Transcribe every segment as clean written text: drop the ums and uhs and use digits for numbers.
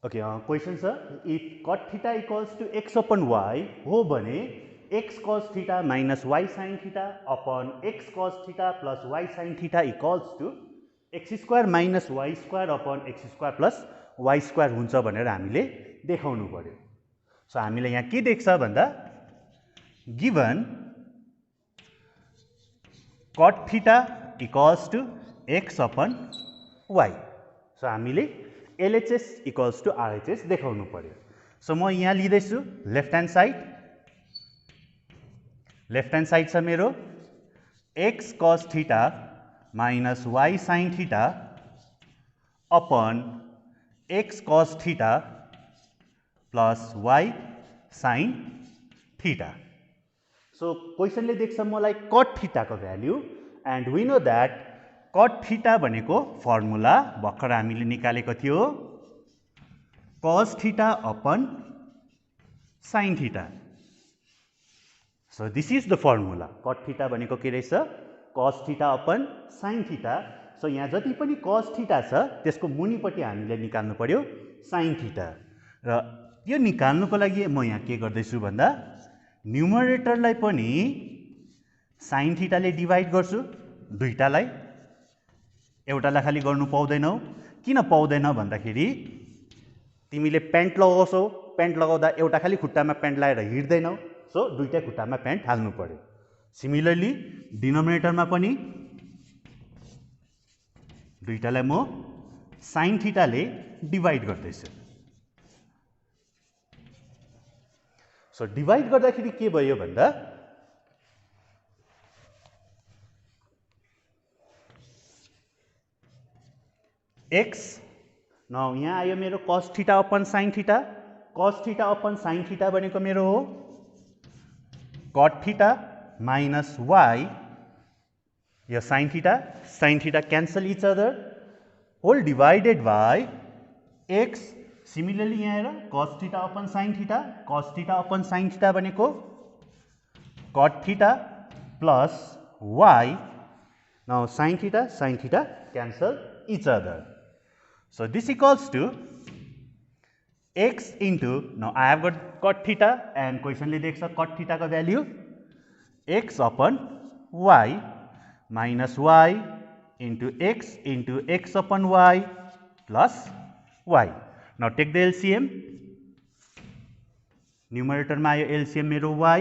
Okay, question छ if cot theta equals to x upon y हो भने x cos theta minus y sin theta upon x cos theta plus y sin theta equals to x square minus y square upon x square plus y square हुन्छ भनेर हामीले देखाउनु पर्यो। So हामीले यहाँ के देख्छ भन्दा given cot theta equals to x upon y। So हामीले LHS इक्वल्स टू RHS देखाउनु पर्यो। सो म यहाँ लिँदैछु लेफ्ट ह्यान्ड साइड छ मेरो x cos theta minus y sin theta upon x cos theta plus y sin theta. So क्वेसनले देख्छ मलाई कट थीटाको value and we know that cot theta भनेको फर्मुला भर्खर हामीले निकालेको थियो cos theta upon sin theta. So this is the formula. Cot theta भनेको के रहेछ cos theta upon sin theta. So यहाँ जति पनि cos थीटा छ त्यसको मुनिपट्टि हामीले निकाल्नु पर्यो sin थीटा। र यो निकाल्नुको लागि म यहाँ के गर्दैछु भन्दा न्युमरेटरलाई पनि sin थीटाले डिभाइड गर्छु दुईटालाई। एउटालाई खाली गर्नु पाउँदैनौ। किन पाउँदैन भन्दाखेरि तिमीले प्यान्ट लगाउँछौ, प्यान्ट लगाउँदा एउटा खाली खुट्टामा प्यान्ट लगाएर हिँड्दैनौ। सो दुईटै खुट्टामा प्यान्ट हाल्नु पर्यो। सिमिलरली डिनोमिनेटरमा पनि दुईटालाई म sin थीटाले डिभाइड गर्दैछु। सो डिभाइड गर्दाखेरि के भयो भन्दा x नाउ यहाँ आयो मेरो cos theta upon sin theta. cos theta upon sin theta भनेको मेरो हो cot थीटा माइनस y, यो sin theta cancel each other whole divided by x। Similarly यहाँ हेर cos theta upon sin theta, cos theta upon sin theta भनेको cot theta plus y, now sin theta cancel each other. So this equals to x into, now I have got cot theta and question ले देख्छ cot theta का value x upon y minus y into x upon y plus y. Now take the LCM. Numerator में आयो LCM मेरो y,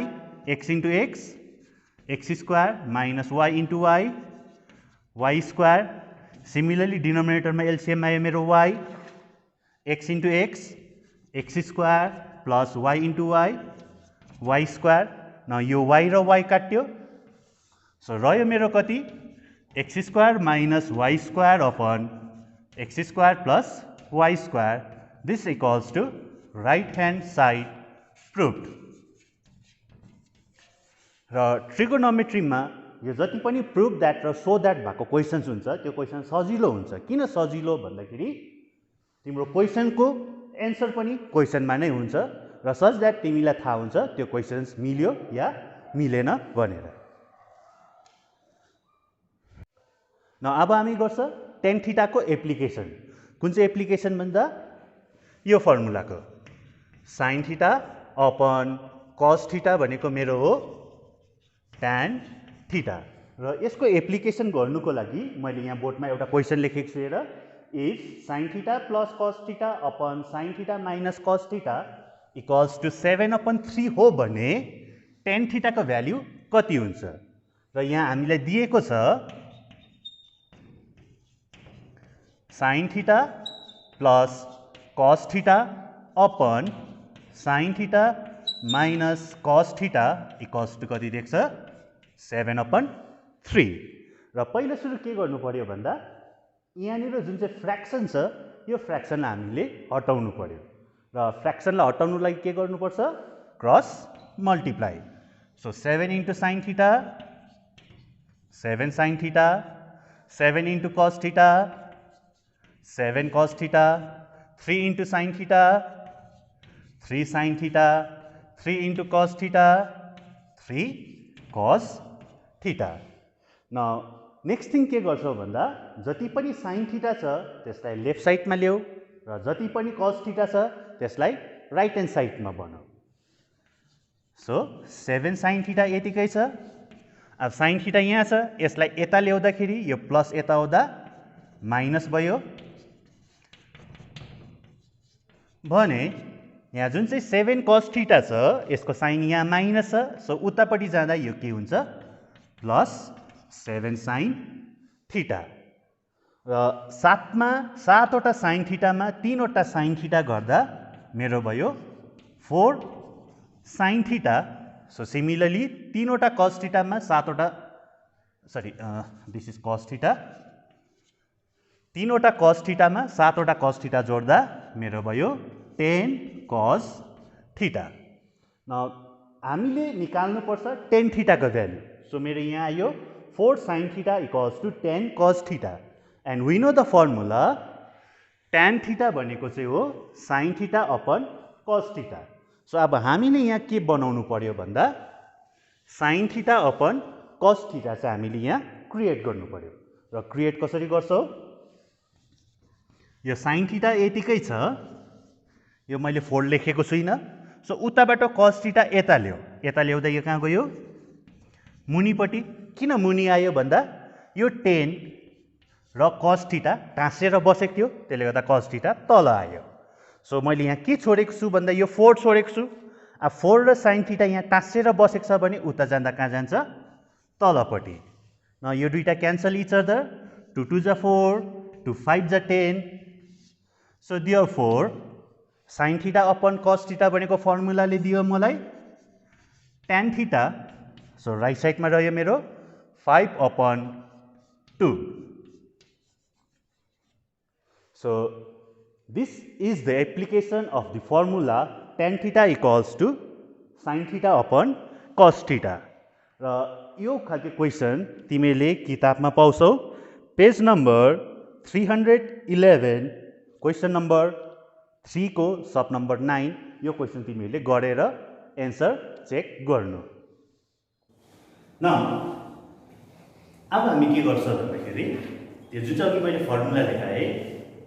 x into x square minus y into y square. Similarly denominator में LCM में आयो मेरो y, x into x square plus y into y square. Now यो y र y काट्यो। सो रह्यो मेरो कति x square minus y square upon x square plus y square. This equals to right hand side proved. र ट्रिगोनोमेट्रीमा यो जति पनि प्रुभ द्याट र सो द्याट भएको क्वेसन्स हुन्छ त्यो क्वेसन सजिलो हुन्छ। किन सजिलो भन्दाखेरि तिम्रो क्वेसनको एन्सर पनि क्वेसनमा नै हुन्छ र सच द्याट तिमीलाई थाहा हुन्छ त्यो क्वेसन्स मिल्यो या मिलेन भनेर। न अब हामी गर्छ टेन थीटाको एप्लिकेसन। कुन चाहिँ एप्लिकेसन भन्दा यो फर्मुलाको sin theta upon cos theta भनेको मेरो हो tan थीटा। र यसको एप्लिकेसन गर्नुको लागि मैले यहाँ बोर्डमा एउटा क्वेसन लेखेको छु हेर। If sin theta plus cos theta upon sin theta minus cos theta equals to 7/3 हो भने tan थीटाको भ्याल्यु कति हुन्छ? र यहाँ हामीलाई दिएको छ sin theta plus cos theta upon sin theta minus cos theta equals to कति देख्छ 7/3। र पहिलो सुरु के गर्नु पर्यो भन्दा यहाँनिर जुन चाहिँ फ्र्याक्सन छ यो फ्र्याक्सनलाई हामीले हटाउनु पर्यो। र फ्र्याक्सनलाई हटाउनु लागि के गर्नुपर्छ cross multiply. So 7 into sin theta 7 sin theta 7 into cos theta 7 cos theta 3 into sin theta 3 sin theta 3 into cos theta 3 cos theta. Now next thing के गर्छौ भन्दा जति पनि साइन थीटा छ त्यसलाई लेफ्ट साइडमा ल्याऊ र जति पनि कस थीटा छ त्यसलाई राइट ह्यान्ड साइडमा बनाऊ। सो 7 साइन थीटा यतिकै छ। अब साइन थीटा यहाँ छ, यसलाई यता ल्याउँदाखेरि यो प्लस यता आउँदा माइनस भयो भने यहाँ जुन चाहिँ 7 cos थीटा छ यसको साइन यहाँ माइनस छ। सो उतापट्टि जाँदा यो के हुन्छ प्लस 7 साइन थीटा र 7 वटा साइन थीटामा 3 वटा साइन थीटा गर्दा मेरो भयो 4 साइन थीटा। सो सिमिलरली 3 वटा cos थीटामा 7 वटा दिस इज cos थीटा, 3 वटा cos थीटामा 7 वटा cos थीटा जोड्दा मेरो भयो 10 cos थीटा। न हामीले निकाल्नु पर्छ tan थीटाको भ्यालु। सो मेरो यहाँ आयो 4 sin theta equals to 10 cos theta and we know the formula tan theta भनेको चाहिँ हो sin theta upon cos theta। So अब हामीले यहाँ के बनाउनु पर्यो भन्दा sin theta upon cos theta चाहिँ हामीले यहाँ क्रिएट गर्नु पर्यो र क्रिएट कसरी गर्छौ यो sin theta यतिकै छ, यो मैले 4 लेखेको छुइनँ। सो उताबाट cos theta यता ल्याउँदा यो कहाँ गयो मुनिपट्टि। किन मुनि आयो भन्दा यो 10 र cos थीटा टाँसेर बसेको थियो त्यसले गर्दा cos थीटा तल आयो। सो मैले यहाँ के छोडेको छु भन्दा यो 4 छोडेको छु। अब 4 र sin थीटा यहाँ टाँसेर बसेको छ भने उता जाँदा कहाँ जान्छ तलपट्टि। न यो दुईटा क्यान्सल इच अदर, 2 2 जा 4, 2 5 जा 10। So therefore sin theta upon cos theta भनेको फर्मुलाले दियो मलाई tan थीटा। सो राइट साइडमा रह्यो मेरो 5/2। So this is the application of the formula tan theta equals to sin theta upon cos theta। र यो खालको क्वेसन तिमीले किताबमा पाउँछौ पेज नम्बर 311 क्वेसन नम्बर 3 को सब नम्बर 9। यो क्वेसन तिमीले गरेर एन्सर चेक गर्नु। न अब हामी के गर्छ भन्दाखेरि त्यो जुन चाहिँ अघि मैले फर्मुला देखाएँ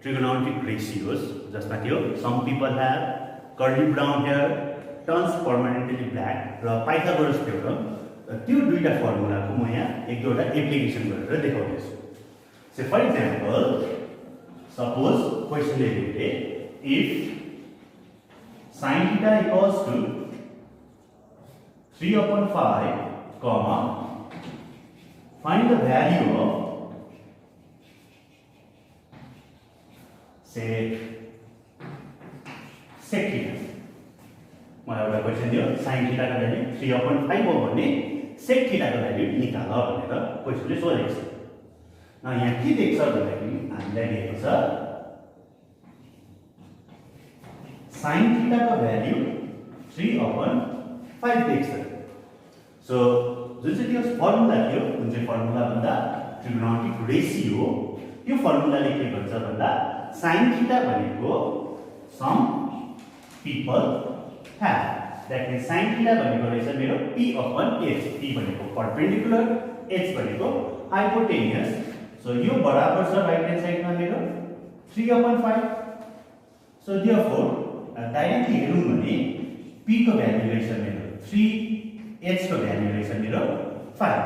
ट्रिगोनोमेट्रिक रेशियोज जसमा थियो some people have curly brown hair turns permanently black र पाइथागोरस थ्योरम, त्यो दुईटा फर्मुलाको म यहाँ एक दुईवटा एप्लिकेसन गरेर देखाउँदैछु। सो फर इक्जाम्पल सपोज क्वेसनले लेखे if sin theta equals to 3/5 comma find the value of say sec theta। मलाई एउटा क्वेसन दियो sin theta को भ्यालु 3/5 हो भने sec theta को भ्यालु निकाल भनेर क्वेसनले सोधेको छ। न यहाँ के देख्छ भन्दाखेरि हामीलाई दिएको छ sin theta को भ्यालु 3/5 देख्छ। सो जुन चाहिँ त्यो फर्मुला थियो जुन चाहिँ फर्मुला भन्दा ट्रिगोनोमेट्रिक रेशियो, त्यो फर्मुलाले के भन्छ भन्दा sin थीटा भनेको some people have, that means sin theta भनेको रहेछ मेरो p/h। p भनेको परपेन्डिकुलर, h भनेको हाइपोटेनियस। सो यो बराबर छ राइट ह्यान्ड साइडमा मेरो 3/5। सो देयरफोर डाइरेक्टली हेरौँ भने p को भ्यालु रहेछ मेरो 3, h को भ्यालु रहेछ मेरो 5।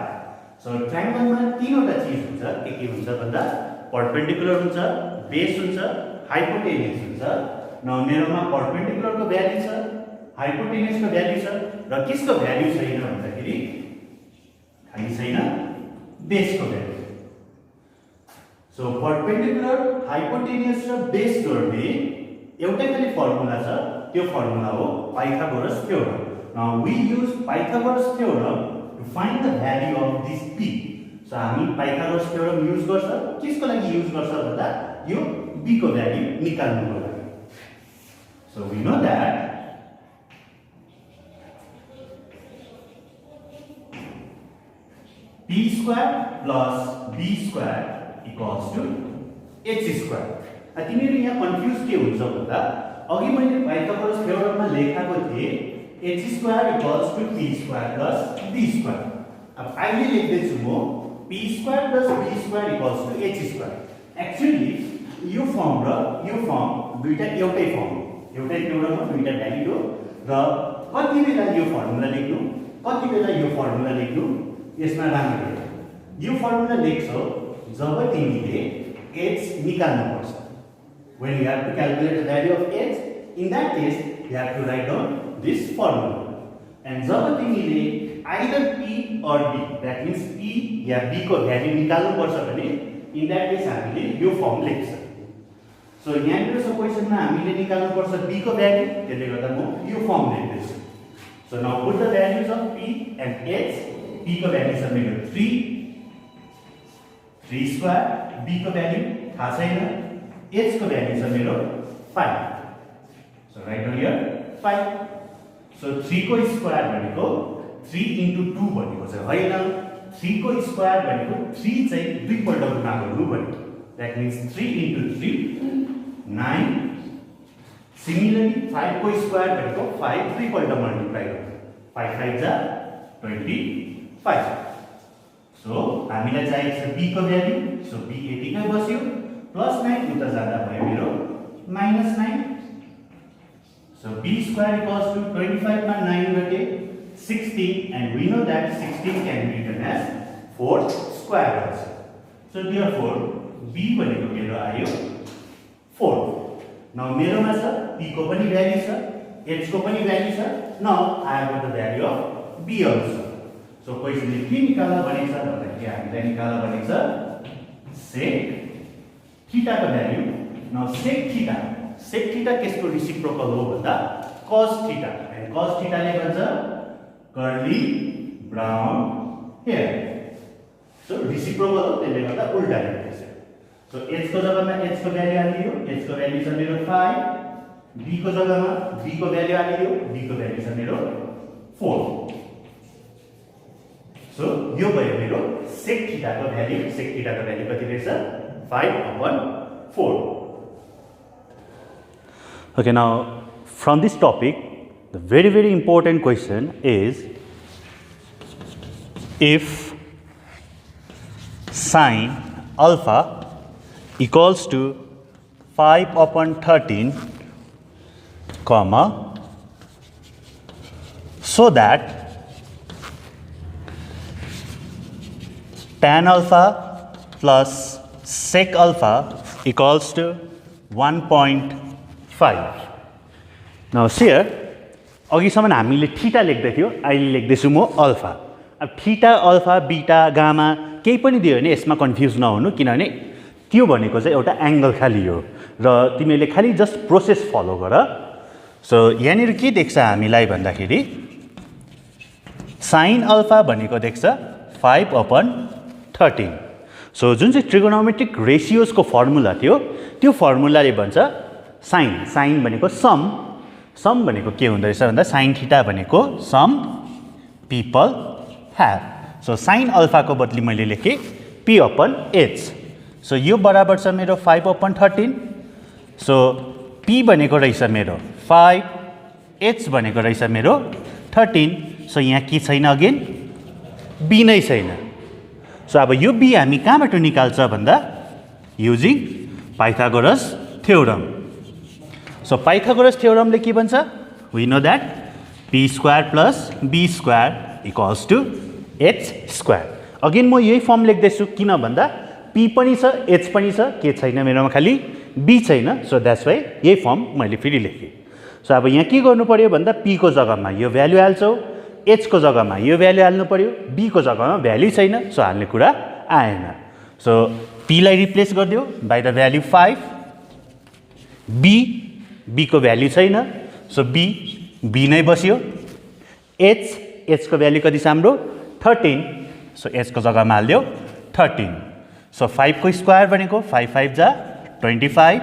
सो ट्रायंगलमा तीनवटा चीज हुन्छ, के हुन्छ भन्दा परपेन्डिकुलर हुन्छ, बेस हुन्छ, हाइपोटेनियस हुन्छ। न मेरोमा परपेन्डिकुलरको भ्यालु छ, हाइपोटेनियसको भ्यालु छ र किसको भ्यालु छैन भन्दाखेरि खाली छैन बेसको भ्यालु। सो परपेन्डिकुलर, हाइपोटेनियस र बेस जोड्ने एउटै खाली फर्मुला छ, त्यो फर्मुला हो Pythagoras theorem. Now we use Pythagoras theorem to find the value of this p। So हामी Pythagoras theorem use गर्छ, किसको लागि यूज गर्छ भन्दा यो b को भ्यालु निकाल्नुको लागि। So we know that p square plus b square equals to h square। तिमीहरु यहाँ कन्फ्युज के हुन्छ भन्दा अघि मैले पाइथागोरस थ्योरममा लेखाको थिए h square equals to p square plus b square। अब अहिले लेख्दैछु म p square plus b square equals to h square. Actually यो फर्म र यो फर्म दुईटा एउटै फर्म हो, एउटै न्युमरमा दुईटा भ्यालु हो र कति बेला यो फर्मुला लेख्नु कति बेला यो फर्मुला लेख्नु यसमा राम्ररी यो फर्मुला लेख्छौ जब तिमीले h निकाल्नु पर्छ. When you have to calculate the value of h, in that case you have to write down this formula. And जब तिमीले either p or b, that means p yeah b को value निकाल्नु पर्छ भने in that case हामीले यो form लेख्छ. So यहाँनिर so क्वेशनमा हामीले निकाल्नु पर्छ b को भ्यालु, त्यसले गर्दा म यो फर्म लेख्दैछु. So now put the values of p and h. p को भ्यालु छ मेरो 3 square, b को भ्यालु थाहा छैन, h को भ्यालु छ मेरो 5. So write down here 5. So 3 को स्क्वायर भनेको 3 into 2 भनेको चाहिँ होइन, 3 को स्क्वायर भनेको 3 चाहिँ दुई पल्ट गुणा गर्नु भनेको. That means 3 into 3 9. Similarly 5 को स्क्वायर भनेको 5 दुई पल्ट मल्टिप्लाई गर्नु. 5 5 जा 25. So हामीलाई चाहिएको छ b को भ्यालु. So b यतिकै बस्यो, प्लस 9 उता जाँदा भयो मेरो minus 9. So b square equals to 25 मा 9 गटे 16, and we know that 16 can be written as 4 square also. So therefore b भनेको मेरो आयो 4. Now मेरोमा छ p को पनि भ्यालु छ, h को पनि भ्यालु छ. Now I have got the value of b also. So क्वेशनले के निकाल्न भनेको छ भन्दाखेरि हामीले निकाल्न भनेको छ sec थीटा को भ्यालु. Now sec थीटा केसको रेसिप्रोकल हो भन्दा cos theta, and cos theta ले भन्छ curly brown hair. So reciprocal हो, त्यसले गर्दा उल्टा लेख्दैछ. So h को जग्गामा h को भ्यालु हालिदियो, h को भ्यालु छ मेरो 5. b को जग्गामा b को भ्यालु हालिदियो, b को भ्यालु छ मेरो 4. So यो भयो मेरो sec थीटा को भ्यालु. sec थीटा को भ्यालु कति रहेछ 5/4. Okay, now from this topic the very important question is, if sin alpha equals to 5/13 comma, so that tan alpha plus sec alpha equals to 1.5. Now here अघिसम्म हामीले theta लेख्दै थियो, अहिले लेख्दैछु म alpha. अब थीटा अल्फा बीटा गामा केही पनि दियो भने यसमा कन्फ्युज नहुनु, किनभने त्यो भनेको चाहिँ एउटा एंगल खाली हो र तिमीले खाली जस्ट प्रोसेस फलो गर. सो यहाँनिर के देख्छ हामीलाई भन्दाखेरि sin अल्फा भनेको देख्छ 5/13. सो जुन चाहिँ ट्रिगोनोमेट्रिक रेशियोज को फर्मुला थियो त्यो फर्मुलाले भन्छ sin भनेको सम भनेको के हुँदो रहेछ भन्दा sin थीटा भनेको some people have. So sin alpha को बदली मैले लेखे p/h. सो यो बराबर छ मेरो 5/13. सो p भनेको रहेछ मेरो 5, h भनेको रहेछ मेरो 13. सो यहाँ के छैन, अगेन b नै छैन. सो अब यो b हामी कहाँबाट निकाल्छ भन्दा using Pythagoras theorem. So Pythagoras थ्योरमले के भन्छ, we know that p square plus b square equals to h square. Again म यही फर्म लेख्दैछु, किन भन्दा p पनि छ h पनि छ, के छैन मेरोमा खाली b छैन. सो द्याट्स वाइ यही फर्म मैले फेरि लेखेँ. सो अब यहाँ के गर्नु पर्यो भन्दा p को जग्गामा यो भ्यालु हाल्छौ, h को जग्गामा यो भ्यालु हाल्नु पर्यो, b को जग्गामा भ्यालु छैन, सो हाल्ने कुरा आएन. सो p लाई रिप्लेस गरिदियो बाइ द भ्यालु 5. b को भ्यालु छैन, सो b नै बस्यो. h को भ्यालु कति छ हाम्रो 13. सो h को जग्गामा हाल्दियो 13. सो 5 को स्क्वायर भनेको 5 5 जा 25.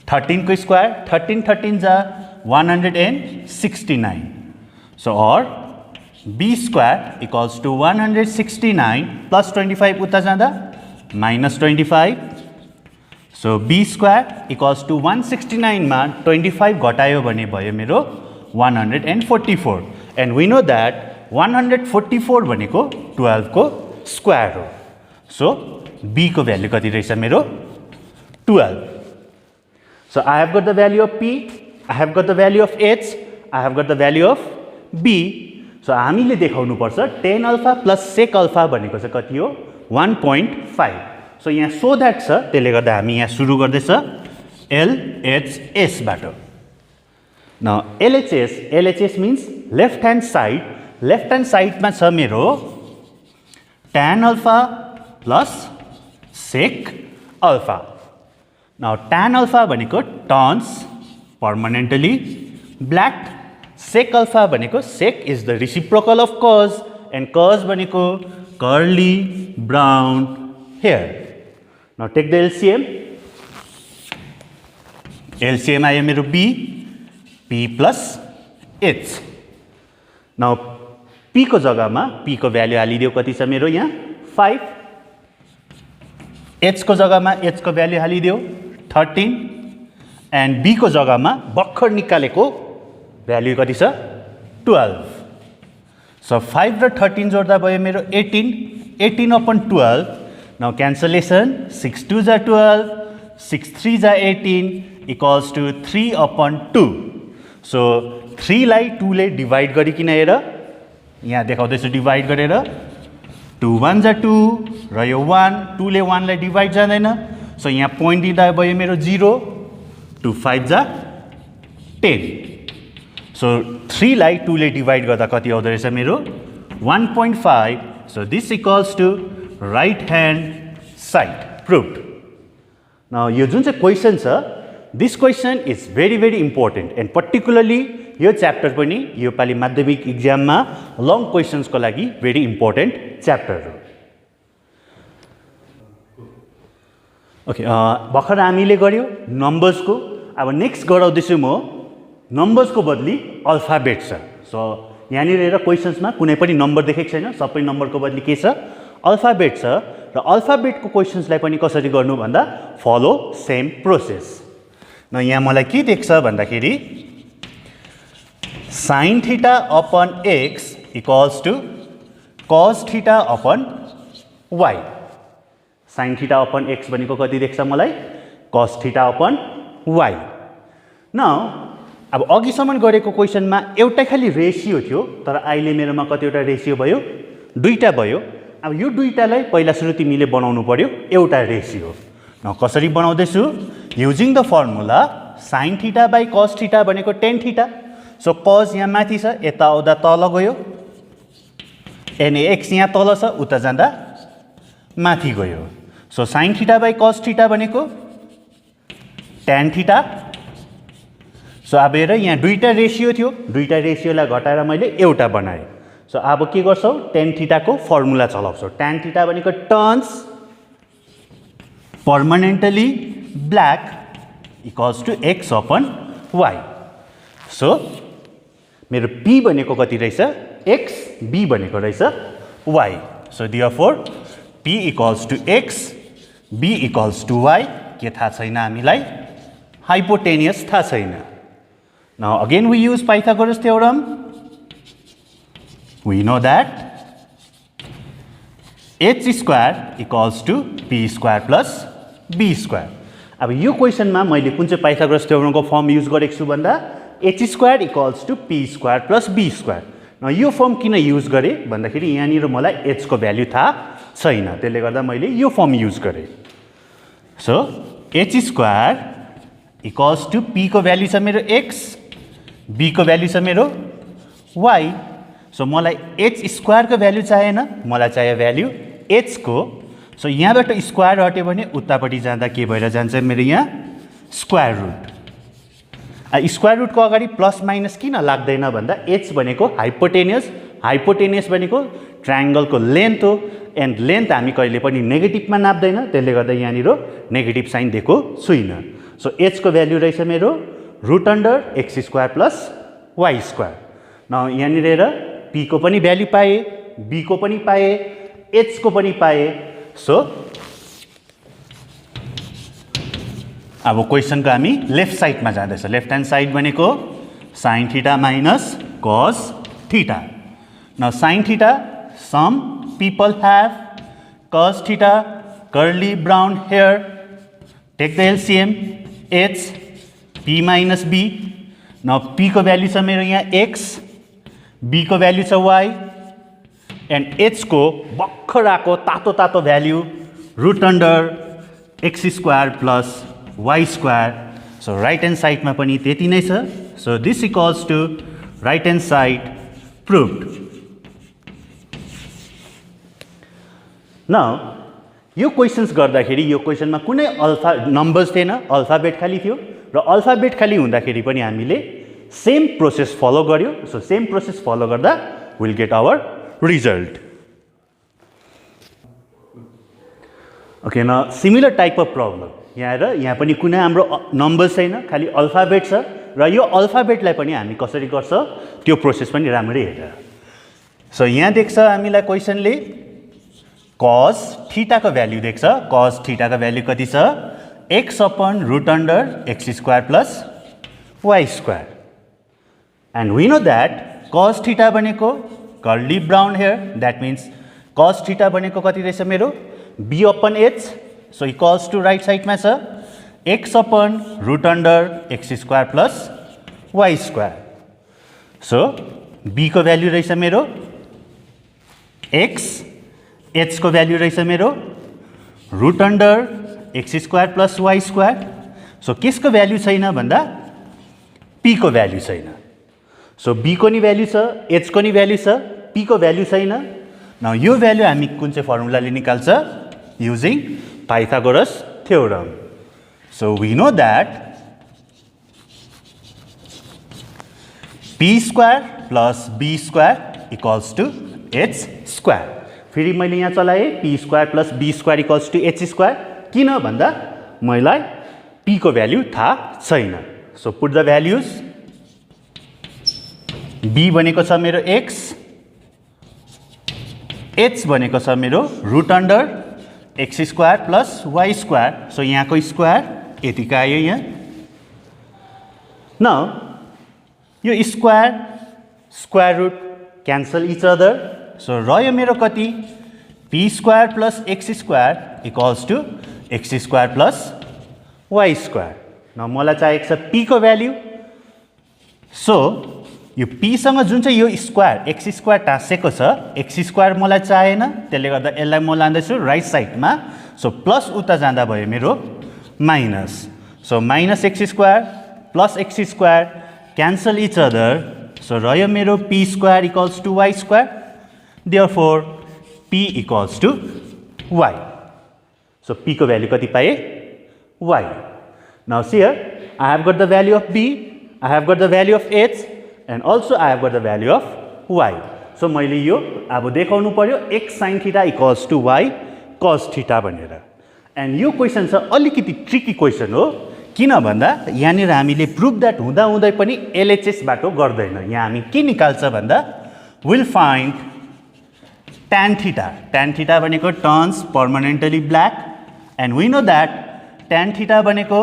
13 को स्क्वायर 13 जा 169. So or b square equals to 169 plus 25 उता जाँदा minus 25. So b square equals to 169 मा 25 घटायो भने भयो मेरो 144. And we know that 144 भनेको 12 को स्क्वायर हो। सो b को भ्यालु कति रहेछ मेरो 12। So I have got the value of p, I have got the value of h, I have got the value of b. So हामीले देखाउनु पर्छ tan alpha plus sec alpha भनेको चाहिँ कति हो 1.5. सो यहाँ सो द्याट छ, त्यसले गर्दा हामी यहाँ सुरु गर्दैछ LHS बाट। Now LHS means left hand side मा छ मेरो tan alpha plus sec alpha. Now tan alpha भनेको turns permanently black, sec alpha भनेको sec is the reciprocal of cos and cos भनेको curly brown hair. Now take the LCM. LCM आयो मेरो p plus h. Now p को जग्गामा p को value हालिदियो कति छ मेरो यहाँ 5, h को जग्गामा h को भ्यालु हालिदियो 13 and b को जग्गामा भर्खर निकालेको भ्यालु कति छ 12. So 5 र 13 जोड्दा भयो मेरो 18 upon 12. Now cancellation 6 2s are 12, 6 3s are 18 equals to 3 upon 2. So 3 लाई 2 ले डिवाइड गरिकन हेर यहाँ देखाउँदैछु डिवाइड गरेर 2 1s are 2 र यो 1 2 ले 1 लाई डिवाइड जाँदैन। सो यहाँ पोइन्ट दिँदा भयो मेरो 0, 2 5s are 10. सो 3 लाई 2 ले डिवाइड गर्दा कति आउँदो रहेछ मेरो 1.5. So this equals to right hand side proved. Now यो जुन चाहिँ क्वेसन छ this question is very very important and particularly यो च्याप्टर पनि यो पालि माध्यमिक इक्जाममा लङ क्वेसन्सको लागि भेरी इम्पोर्टेन्ट च्याप्टर हो। ओके भर्खर हामीले गर्यो नम्बर्सको, अब नेक्स्ट गराउँदैछु म नम्बर्सको बदली अल्फाबेट छ। सो यहाँनिर हेर क्वेसन्समा कुनै पनि नम्बर देखेको छैन, सबै नम्बरको बदली के छ अल्फाबेट छ र अल्फाबेटको क्वेसन्सलाई पनि कसरी गर्नु भन्दा फलो सेम प्रोसेस। न यहाँ मलाई के देख्छ भन्दाखेरि sin theta upon x equals to cos theta upon y। sin theta upon x भनेको कति देख्छ मलाई cos theta upon y। Now अब अघिसम्म गरेको क्वेसनमा एउटै खाली रेसियो थियो, तर अहिले मेरोमा कतिवटा रेसियो भयो दुईटा भयो। अब यो दुईटालाई पहिला सुरु तिमीले बनाउनु पर्यो एउटा रेसियो। न कसरी बनाउँदैछु using the formula sin theta by cos theta भनेको tan थीटा। सो cos यहाँ माथि छ यता आउँदा तल गयो, एन x यहाँ तल छ उता जाँदा माथि गयो। So sin theta by cos theta भनेको tan थीटा। सो अब हेर यहाँ दुईटा रेसियो थियो, दुईटा रेसियोलाई घटाएर मैले एउटा बनाएँ। सो अब के गर्छौ tan थीटाको फर्मुला चलाउँछौ। tan थीटा भनेको turns permanently black equals to x upon y। So मेरो p भनेको कति रहेछ x, b भनेको रहेछ y। So therefore p equals to x, b equals to y। के थाहा छैन हामीलाई हाइपोटेनियस थाहा छैन। Now again we use Pythagoras theorem. We know that h square equals to p square plus b square. अब यो क्वेसनमा मैले कुन चाहिँ पाइथागोरस थ्योरमको फर्म युज गरेको छु भन्दा h square equals to p square plus b square. न यो फर्म किन युज गरेँ भन्दाखेरि यहाँनिर मलाई h को भ्यालु थाहा छैन, त्यसले गर्दा मैले यो फर्म युज गरेँ। So h square equals to p को भ्यालु छ मेरो x, b को भ्यालु छ मेरो y। सो मलाई h स्क्वायर को भ्यालु चाहिएन, मलाई चाहियो भ्यालु h को। सो यहाँबाट स्क्वायर हट्यो भने उतापट्टि जाँदा के भएर जान्छ मेरो यहाँ स्क्वायर रुट। स्क्वायर रुटको अगाडि प्लस माइनस किन लाग्दैन भन्दा h भनेको हाइपोटेनियस, हाइपोटेनियस भनेको ट्रायंगलको लेन्थ हो एन्ड लेन्थ हामी कहिले पनि नेगेटिभमा नाप्दैन, त्यसले गर्दा यहाँनिर नेगेटिभ साइन दिएको छुइनँ। सो h को भ्यालु रहेछ मेरो root under x square plus y square. न यहाँनिर हेर p को पनि भ्यालु पाएँ, b को पनि पाएँ, h को पनि पाएँ। सो अब क्वेसनको हामी लेफ्ट साइडमा जाँदैछ। लेफ्ट ह्यान्ड साइड भनेको sin theta minus cos theta. न sin theta some people have cos theta, curly brown hair, take the LCM, h, p minus b. Now p को value छ मेरो यहाँ x, b को value छ y, and h को भर्खर आको तातो तातो value root under x square plus y square. So right hand side मा पनि त्यति नै छ. So this equals to right hand side proved. Now यो क्वेशन्स गर्दाखेरि यो क्वेशनमा कुनै अल्फा नम्बर्स थिएन, अल्फाबेट खाली थियो र अल्फाबेट खाली हुँदाखेरि पनि हामीले सेम प्रोसेस फलो गर्यो. सो सेम प्रोसेस फलो गर्दा will get our result. Okay, न सिमिलर टाइप अफ प्रब्लम यहाँ आएर यहाँ पनि कुनै हाम्रो नम्बर्स छैन, खाली अल्फाबेट छ र यो अल्फाबेटलाई पनि हामी कसरी गर्छ त्यो प्रोसेस पनि राम्ररी हेरेर. सो यहाँ देख्छ हामीलाई क्वेशनले cos थीटा को भ्याल्यु देख्छ. cos थीटा को भ्याल्यु कति छ? x upon root under x square plus y square. And we know that cos theta बनेको curly brown hair, that means cos theta बनेको कति रहेछ मेरो b upon h. So equals to right side में छ x upon root under x square plus y square. So b को value रहेछ मेरो x, h को भ्याल्यु रहेछ मेरो root under x square plus y square. So किसको value छैन भन्दा p को भ्याल्यु छैन. सो b को नि भ्याल्यु छ, h को नि भ्याल्यु छ, p को भ्याल्यु छैन. नाउ यो भ्याल्यु हामी कुन चाहिँ फर्मुलाले निकाल्छ? Using Pythagoras theorem. So we know that p square plus b square equals to h square. फेरि मैले यहाँ चलाएँ p square plus b square equals to h square. किन भन्दा मलाई p को भ्याल्यु थाहा छैन. So put the values. b भनेको छ मेरो x, h भनेको छ मेरो root under x square plus y square. So यहाँको स्क्वायर यतिको आयो यहाँ. नाउ यो square square root cancel each other. So रह्यो मेरो कति? p square plus x square equals to x square plus y square. न मलाई चाहिएको छ p को भ्याल्यु. सो यो p सँग जुन चाहिँ यो स्क्वायर x स्क्वायर टाँसेको छ, x स्क्वायर मलाई चाहिएन, त्यसले गर्दा यसलाई म लाँदैछु राइट साइडमा. सो प्लस उता जाँदा भयो मेरो minus. So minus x square plus x square cancel each other. So रह्यो मेरो p square equals to y square. Therefore, p equals to y. So p को value कति पाए? y. Now see here, I have got the value of b, I have got the value of h, and also I have got the value of y. So मैले यो अब देखाउनु पर्यो x sin theta equals to y cos theta भनेर. And यो question छ अलिकति tricky question हो. किन भन्दा यहाँनिर हामीले प्रुभ दैट हुँदा हुँदै पनि LHS बाटो गर्दैन. यहाँ हामी के निकाल्छ भन्दा will find tan theta. tan theta भनेको turns permanently black. And we know that tan theta भनेको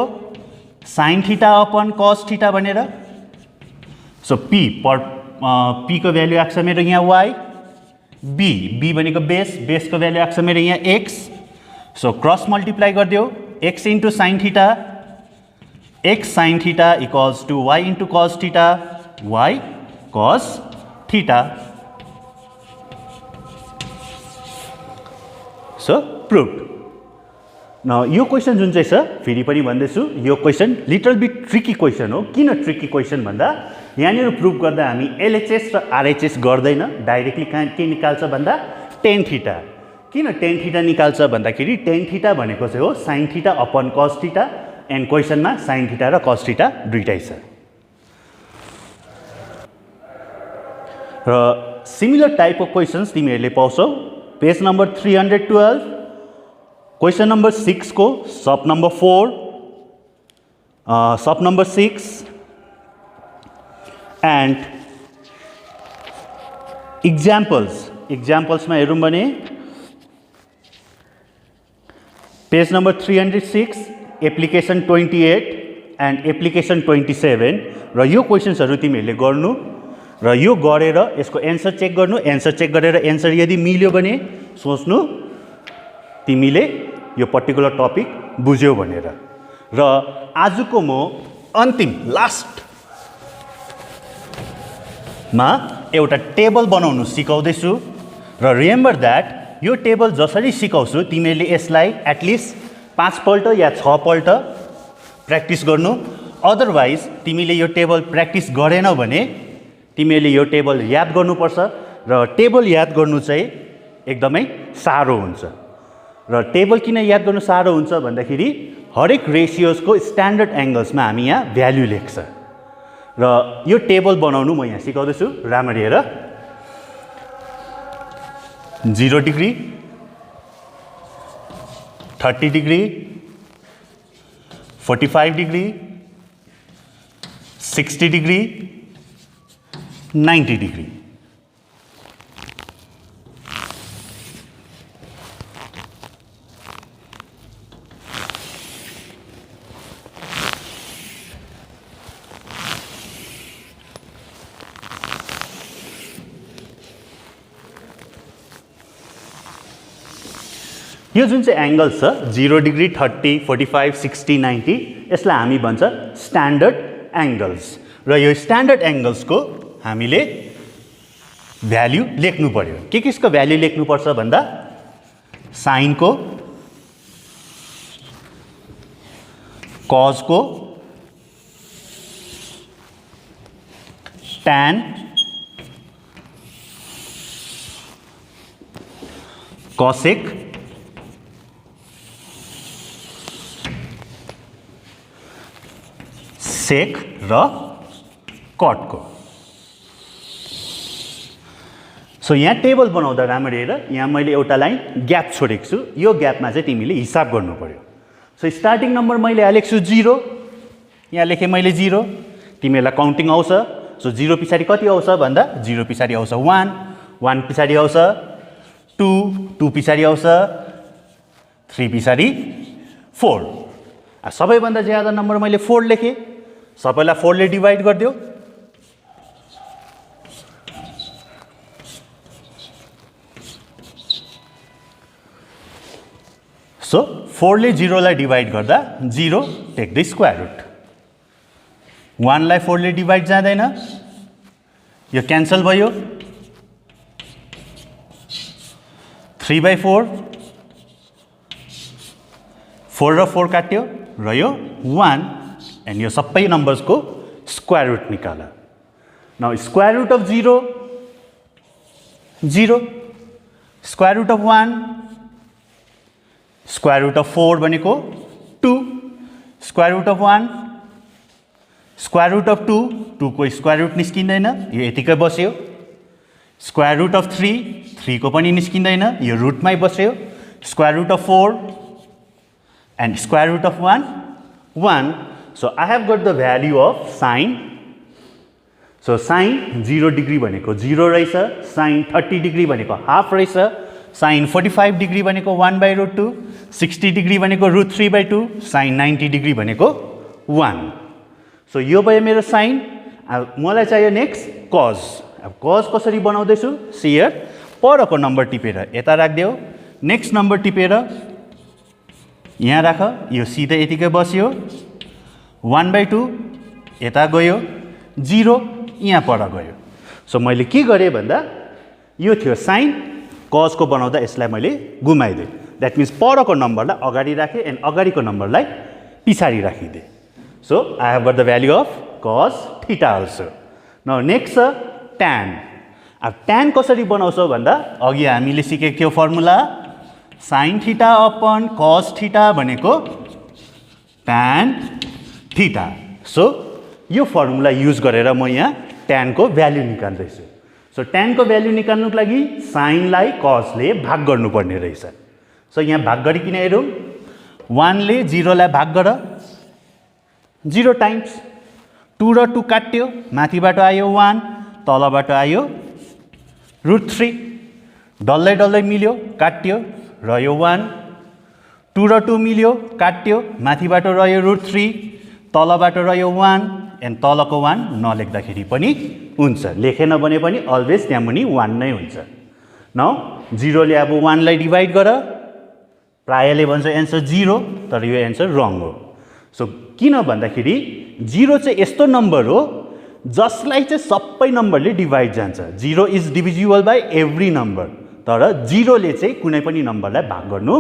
sin theta upon cos theta भनेर. सो p को भ्याल्यु आएको छ मेरो यहाँ y, b भनेको बेस को भ्याल्यु आएको छ मेरो यहाँ x. सो क्रस मल्टिप्लाई गरिदियो x into sin theta, x sin theta equals to y into cos theta, y cos theta. So proved. न यो क्वेशन जुन चाहिँ छ फेरि पनि भन्दैछु यो question little beet tricky question हो. किन ट्रिकी क्वेशन भन्दा यहाँनिर प्रुभ गर्दा हामी LHS र RHS गर्दैन, डाइरेक्टली के निकाल्छ भन्दा tan थीटा. किन tan थीटा निकाल्छ भन्दाखेरि tan थीटा भनेको चाहिँ हो sin theta upon cos theta. And क्वेशनमा sin थीटा र cos थीटा दुईटै छ. र सिमिलर टाइप अफ क्वेशन्स तिमीहरूले पाउँछौ पेज नंबर 312, क्वेश्चन नंबर 6 को sub number 4, sub number 6 and examples में हेरौँ भने page number 306, application 28 and application 27 र यो क्वेशन्सहरु तिमीहरूले गर्नु र यो गरेर यसको एन्सर चेक गर्नु. एन्सर चेक गरेर एन्सर यदि मिल्यो भने सोच्नु तिमीले यो पर्टिकुलर टपिक बुझ्यौ भनेर। र आजको म अन्तिम लास्टमा एउटा टेबल बनाउनु सिकाउँदैछु र रिमेम्बर दैट यो टेबल जसरी सिकाउँछु तिमीले यसलाई एटलिस्ट 5 पल्ट या 6 पल्ट प्र्याक्टिस गर्नु। अदरवाइज तिमीले यो टेबल प्र्याक्टिस गरेनौ भने तिमीले यो टेबल याद गर्नुपर्छ र टेबल याद गर्नु चाहिँ एकदमै साह्रो हुन्छ। र टेबल किन याद गर्नु साह्रो हुन्छ भन्दाखेरि हरेक रेशियोजको स्ट्यान्डर्ड एंगल्समा हामी यहाँ भ्यालु लेख्छ र यो टेबल बनाउनु म यहाँ सिकाउँदैछु। राम्ररी हेर। 0 degree, 30 degree, 45 degree, 60 degree, 90 degree. यो जुन चाहिँ एंगल छ 0 डिग्री, 30, 45, 60, 90 यसलाई हामी भन्छ स्ट्यान्डर्ड एंगल्स। र यो स्ट्यान्डर्ड एंगल्सको हामीले भ्यालु लेख्नु पर्यो। के कसको भ्यालु लेख्नु पर्छ भन्दा साइन को, कॉस को, tan, कॉसेक, सेक र कट को। सो यहाँ टेबल बनाउँदा राम्ररी हेर। यहाँ मैले एउटा लाइन ग्याप छोडेको छु। यो ग्यापमा चाहिँ तिमीले हिसाब गर्नु पर्यो। सो स्टार्टिङ नम्बर मैले हालेको छु 0, यहाँ लेखेँ मैले 0। तिमीलाई काउन्टिङ आउँछ। सो 0 पछाडि कति आउँछ भन्दा 0 पछाडि आउँछ 1, 1 पछाडि आउँछ 2, 2 पछाडि आउँछ 3, पछाडि 4। सबैभन्दा ज्यादा नम्बर मैले 4 लेखेँ। सबैलाई 4 ले डिवाइड गरिदियो। सो 4 ले 0 लाई डिवाइड गर्दा 0 टेक द स्क्वायर रुट। 1 लाई 4 ले डिवाइड जाँदैन, यो क्यान्सल भयो। 3/4, 4 र 4 काट्यो र यो 1 एंड यो सबै नंबर्स को स्क्वायर रूट निकाल। Now square root of 0, 0, square root of 1, square root of 4 भनेको 2, square root of 1, square root of 2, 2 को स्क्वायर रूट निस्किँदैन, यो यतिकै बस्यो। स्क्वायर रूट अफ 3, 3 को पनि निस्किँदैन, यो रुटमै बस्यो। Square root of 4 and square root of 1, 1। So I have got the value of sine. So sine 0 degree भनेको 0 रहेछ, sine 30 डिग्री भनेको हाफ रहेछ, sine 45 डिग्री भनेको 1/√2, 60 डिग्री भनेको √3/2, sine 90 डिग्री भनेको 1। सो यो भयो मेरो साइन। अब मलाई चाहियो नेक्स्ट कज। अब कज कसरी बनाउँदैछु सी हियर। परको नम्बर टिपेर यता राख्दियो, नेक्स्ट नम्बर टिपेर यहाँ राख, यो सिधै यतिकै बस्यो। 1/2 यता गयो, 0 यहाँ पर गयो। सो मैले के गरेँ भन्दा यो थियो साइन, कजको बनाउँदा यसलाई मैले घुमाइदिएँ। द्याट मिन्स परको नम्बरलाई अगाडि राखेँ एन्ड अगाडिको नम्बरलाई पछाडि राखिदिएँ। So I have got the value of cos theta also. Now next छ tan। अब tan कसरी बनाउँछौ भन्दा अघि हामीले सिकेको थियो formula sin theta upon cos theta भनेको tan थीटा। सो यो फर्मुला युज गरेर म यहाँ tan को भ्यालु निकाल्दैछु। सो tan को भ्यालु निकाल्नुको लागि sin लाई cos ले भाग गर्नुपर्ने रहेछ। सो यहाँ भाग गरिकन हेरौँ, 1 ले 0 लाई भाग गर, 0 टाइम्स 2 र 2 काट्यो, माथिबाट आयो 1, तलबाट आयो √3, डल्लै डल्लै मिल्यो, काट्यो, रह्यो 1, 2 र 2 मिल्यो, काट्यो, माथिबाट रह्यो √3, तलबाट रह्यो 1 एन्ड तलको 1 नलेख्दाखेरि पनि हुन्छ, लेखेन भने पनि अलवेज त्यहाँ मुनि 1 नै हुन्छ। नाउ 0 ले अब 1 लाई डिवाइड गर, प्रायःले भन्छ एन्सर 0, तर यो एन्सर रङ हो। सो किन भन्दाखेरि 0 चाहिँ यस्तो नम्बर हो जसलाई चाहिँ सबै नम्बरले डिभाइड जान्छ। 0 is divisible by every number, तर 0 ले चाहिँ कुनै पनि नम्बरलाई भाग गर्नु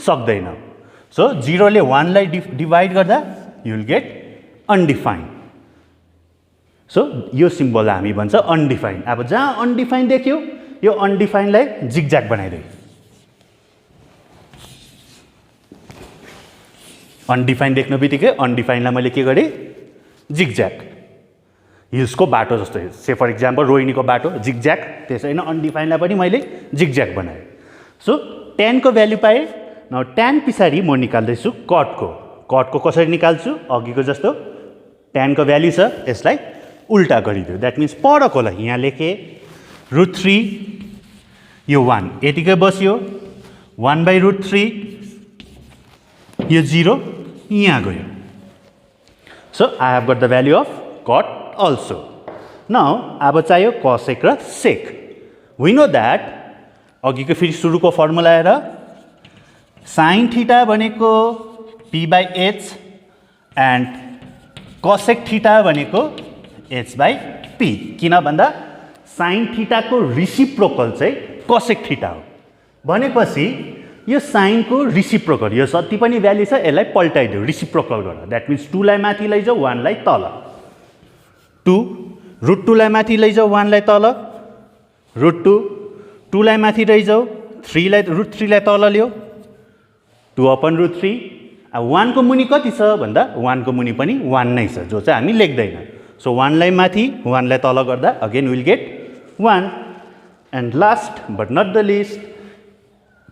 सक्दैन। सो 0 ले 1 लाई डिभाइड गर्दा you will get undefined. So यो सिम्बल हामी भन्छ अनडिफाइन्ड। अब जहाँ अनडिफाइन्ड देख्यो यो अनडिफाइन्डलाई जिगज्याग बनाइदियो। अनडिफाइन्ड देख्नु बित्तिकै अनडिफाइन्डलाई मैले के गरेँ जिगज्याग, हिल्सको बाटो जस्तो। से फर इक्जाम्पल रोहिणीको बाटो जिगज्याग, त्यसै होइन अनडिफाइन्डलाई पनि मैले जिगज्याग बनाएँ। सो tan को भ्यालु पाएँ। न tan पछाडि म निकाल्दैछु कटको कसरी निकाल्छु अघिको जस्तो। tan को भ्यालु छ यसलाई उल्टा गरिदियो, द्याट मिन्स परकोलाई यहाँ लेखेँ √3 यो 1 यतिकै बस्यो 1/√3 यो 0 यहाँ गयो। So I have got the value of cot also. Now अब चाहियो कसेक र सेक। वी नो द्याट अघिको फेरि सुरुको फर्मुला आएर साइन थीटा भनेको p/h एन्ड कसेक थीटा भनेको h/p। किन भन्दा साइन थीटाको रिसिप्रोकल चाहिँ कसेक थीटा हो भनेपछि यो साइनको रिसिप्रोकल यो जति पनि भ्यालु छ यसलाई पल्टाइदियो रिसिप्रोकल गरेर। द्याट मिन्स 2 लाई माथि लैजाऊ 1 लाई तल, 2 √2 लाई माथि लैजाऊ 1 लाई तल, √2 2 लाई माथि लैजाऊ 3 लाई √3 लाई तल ल्याऊ 2/√3। अब 1 को मुनि कति छ भन्दा 1 को मुनि पनि 1 नै छ जो चाहिँ हामी लेख्दैन। सो 1 लाई माथि 1 लाई तल गर्दा again will get 1। And last but not the least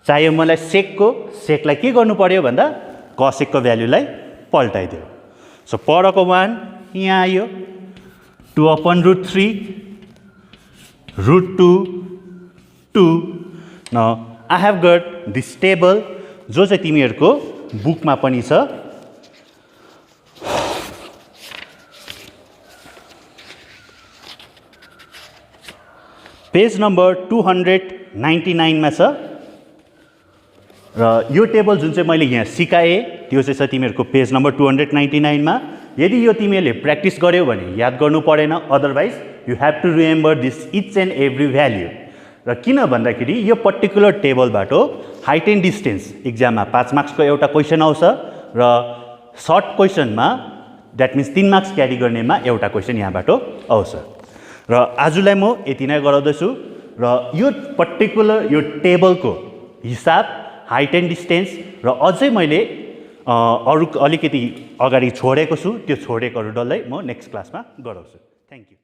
चाहियो मलाई सेकलाई के गर्नु पर्यो भन्दा कसेकको भ्यालुलाई पल्टाइदियो। सो परको 1 यहाँ आयो 2/√3 √2 2। न I have got this table जो चाहिँ तिमीहरूको बुकमा पनि छ। पेज नम्बर 299 मा छ र यो टेबल जुन चाहिँ मैले यहाँ सिकाएँ त्यो चाहिँ छ तिमीहरूको पेज नम्बर 299 मा। यदि यो तिमीहरूले प्र्याक्टिस गर्यौ भने याद गर्नु परेन, otherwise you have to remember this each and every value. र किन भन्दाखेरि यो पर्टिकुलर टेबलबाट हाइट एन्ड डिस्टेन्स इक्जाममा 5 मार्क्सको एउटा क्वेसन आउँछ र सर्ट क्वेसनमा द्याट मिन्स 3 मार्क्स क्यारी गर्नेमा एउटा क्वेसन यहाँबाट आउँछ। र आजलाई म यति नै गराउँदैछु र यो पर्टिकुलर यो टेबलको हिसाब हाइट एन्ड डिस्टेन्स र अझै मैले अरू अलिकति अगाडि छोडेको छु त्यो छोडेकोहरू डल्लै म नेक्स्ट क्लासमा गराउँछु। Thank you.